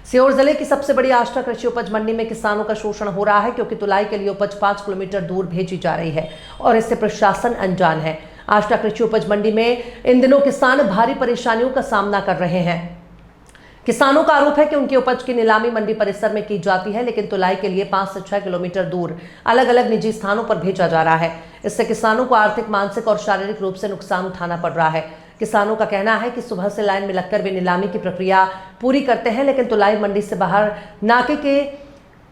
सीहोर जिले की सबसे बड़ी आष्टा कृषि उपज मंडी में किसानों का शोषण हो रहा है, क्योंकि तुलाई के लिए उपज 5 किलोमीटर दूर भेजी जा रही है और इससे प्रशासन अनजान है। आष्टा कृषि उपज मंडी में इन दिनों किसान भारी परेशानियों का सामना कर रहे हैं। किसानों का आरोप है कि उनकी उपज की नीलामी मंडी परिसर में की जाती है, लेकिन तुलाई के लिए 5 से 6 किलोमीटर दूर अलग अलग निजी स्थानों पर भेजा जा रहा है। इससे किसानों को आर्थिक, मानसिक और शारीरिक रूप से नुकसान उठाना पड़ रहा है। किसानों का कहना है कि सुबह से लाइन में लगकर वे नीलामी की प्रक्रिया पूरी करते हैं, लेकिन तुलाई मंडी से बाहर नाके के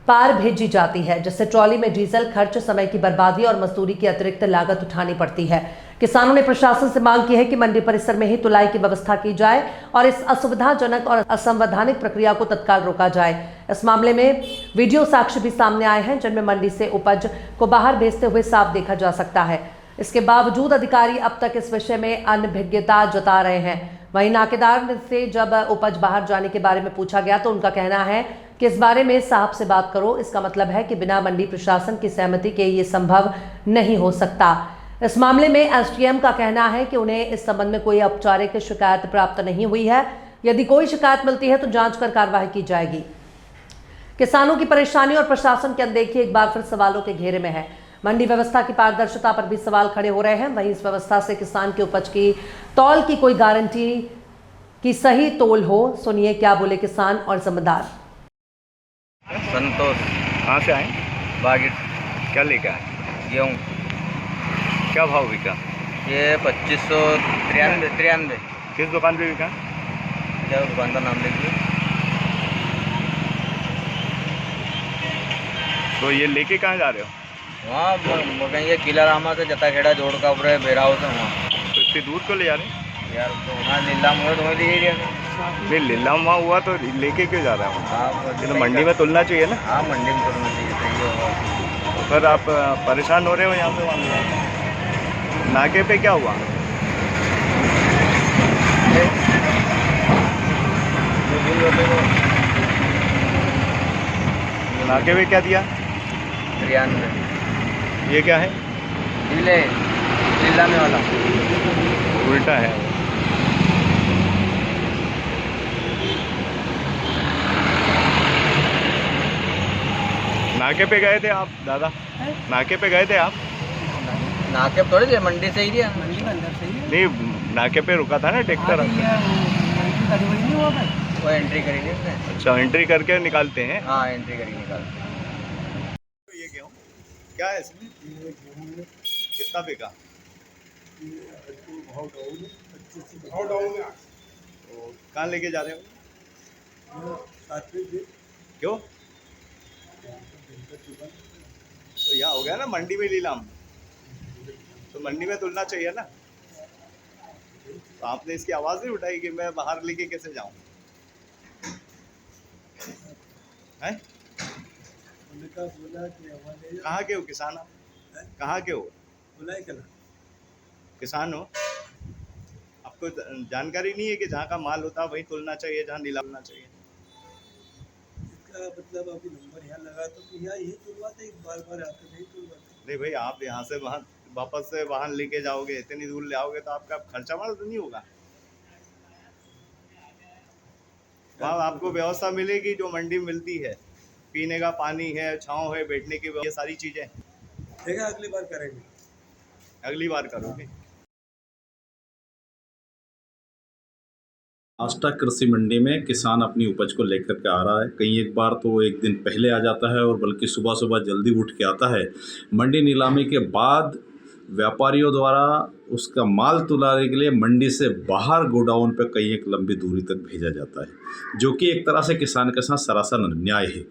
पार भेजी जाती है, जिससे ट्रॉली में डीजल खर्च, समय की बर्बादी और मजदूरी की अतिरिक्त लागत उठानी पड़ती है। किसानों ने प्रशासन से मांग की है कि मंडी परिसर में ही तुलाई की व्यवस्था की जाए और इस असुविधाजनक और असंवैधानिक प्रक्रिया को तत्काल रोका जाए। इस मामले में वीडियो साक्ष्य भी सामने आए हैं, जिनमें मंडी से उपज को बाहर भेजते हुए साफ देखा जा सकता है। इसके बावजूद अधिकारी अब तक इस विषय में अनभिज्ञता जता रहे हैं। वहीं नाकेदार से जब उपज बाहर जाने के बारे में पूछा गया तो उनका कहना है कि इस बारे में साहब से बात करो। इसका मतलब है कि बिना मंडी प्रशासन की सहमति के ये संभव नहीं हो सकता। इस मामले में एसडीएम का कहना है कि उन्हें इस संबंध में कोई औपचारिक शिकायत प्राप्त नहीं हुई है। यदि कोई शिकायत मिलती है तो जांच कर कार्रवाई की जाएगी। किसानों की परेशानी और प्रशासन की अनदेखी एक बार फिर सवालों के घेरे में है। मंडी व्यवस्था की पारदर्शिता पर भी सवाल खड़े हो रहे हैं। वहीं इस व्यवस्था से किसान की उपज की तौल की कोई गारंटी की सही तोल हो। सुनिए क्या बोले किसान और जिम्मेदार। संतोष। कहाँ से आए? बागिट। क्या लेकर आए? गेहूँ। क्या भाव बिका? ये 2593। किस दुकान पे बिका? क्या दुकान का नाम लिखिए। तो ये लेके कहाँ जा रहे हो? वहाँ ये किला रामा से जताखेड़ा जोड़ का ऊपर बेराव से वहाँ। तो इतनी दूर को ले जा रहे हैं? यार तो वहाँ नीलाम हुआ तो वही ले नहीं, नीलाम वहाँ हुआ तो लेके क्यों जा रहा है? हाँ तो मंडी में तुलना चाहिए ना। हाँ मंडी में तुलना चाहिए, सही होगा। तो फिर आप परेशान हो रहे हो यहाँ से वहाँ? नाके पे क्या हुआ? नाके पे क्या दिया? 93। ये क्या है? नीलामे वाला उल्टा है। नाके पे गए थे आप दादा? नाके पे गए थे आप? नाके पे थोड़ी थे, मंडी से ही दिया। मंडी के अंदर से ही नहीं, नाके पे रुका था ना ट्रैक्टर। वो एंट्री करी थी उसने। अच्छा, एंट्री करके निकालते हैं। हाँ एंट्री करके निकालते हैं। तो ये गेहूँ क्या है इसमें? कितना बिका? भाव डाउन है। तो कहाँ लेके जा रहे हो? क्यों? तो यहाँ हो गया ना मंडी में नीलाम, तो मंडी में तुलना चाहिए ना। तो आपने इसकी आवाज़ नहीं उठाई कि मैं बाहर लेके कैसे जाऊँ? हैं? कहाँ के हो किसान आप? कहाँ के हो? किसान हो? आपको जानकारी नहीं है कि जहाँ का माल होता है वही तुलना चाहिए, जहाँ नीलामना चाहिए? इसका मतलब अभी नंबर यहाँ लगा तो यहाँ यही तुलवाते, बार आते नहीं तुलवाते। नहीं भाई, आप यहाँ से वहाँ वापस से वाहन लेके जाओगे, इतनी दूर ले आओगे तो आपका खर्चा वाला तो नहीं होगा? वहाँ आपको व्यवस्था मिलेगी जो मंडी में मिलती है, पीने का पानी है, छांव है, बैठने की, ये सारी चीज़ें। देखा अगली बार करेंगे। अगली बार करोगे। आष्टा कृषि मंडी में किसान अपनी उपज को लेकर के आ रहा है। कहीं एक बार तो एक दिन पहले आ जाता है और बल्कि सुबह सुबह जल्दी उठ के आता है। मंडी नीलामी के बाद व्यापारियों द्वारा उसका माल तुलाने के लिए मंडी से बाहर गोडाउन पर कहीं एक लंबी दूरी तक भेजा जाता है, जो कि एक तरह से किसान के साथ सरासर अन्याय है।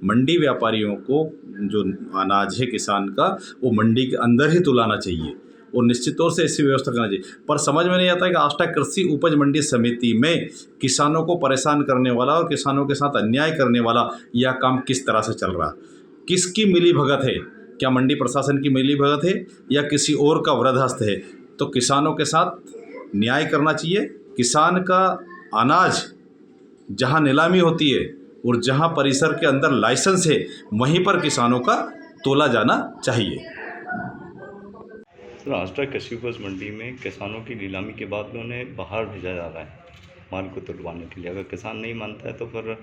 मंडी व्यापारियों को जो अनाज है किसान का, वो मंडी के अंदर ही तुलाना चाहिए और निश्चित तौर से ऐसी व्यवस्था करना चाहिए। पर समझ में नहीं आता है कि आष्टा कृषि उपज मंडी समिति में किसानों को परेशान करने वाला और किसानों के साथ अन्याय करने वाला यह काम किस तरह से चल रहा है, किसकी मिली भगत है? क्या मंडी प्रशासन की मिली भगत है या किसी और का वृद्धहस्त है? तो किसानों के साथ न्याय करना चाहिए। किसान का अनाज जहां नीलामी होती है और जहां परिसर के अंदर लाइसेंस है, वहीं पर किसानों का तोला जाना चाहिए। आष्टा कृषि उपज मंडी में किसानों की नीलामी के बाद में उन्हें बाहर भेजा जा रहा है माल को तुलवाने के लिए। अगर किसान नहीं मानता है तो फिर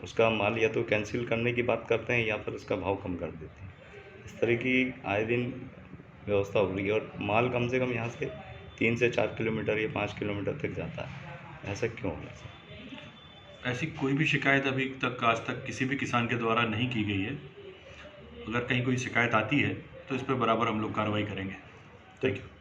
उसका माल या तो कैंसिल करने की बात करते हैं या फिर उसका भाव कम कर देते हैं। इस तरह की आए दिन व्यवस्था हो रही है और माल कम से कम यहाँ से 3 से 4 किलोमीटर या 5 किलोमीटर तक जाता है। ऐसा क्यों हो रहा है सर? ऐसी कोई भी शिकायत अभी तक आज तक किसी भी किसान के द्वारा नहीं की गई है। अगर कहीं कोई शिकायत आती है तो इस पर बराबर हम लोग कार्रवाई करेंगे। Thank you.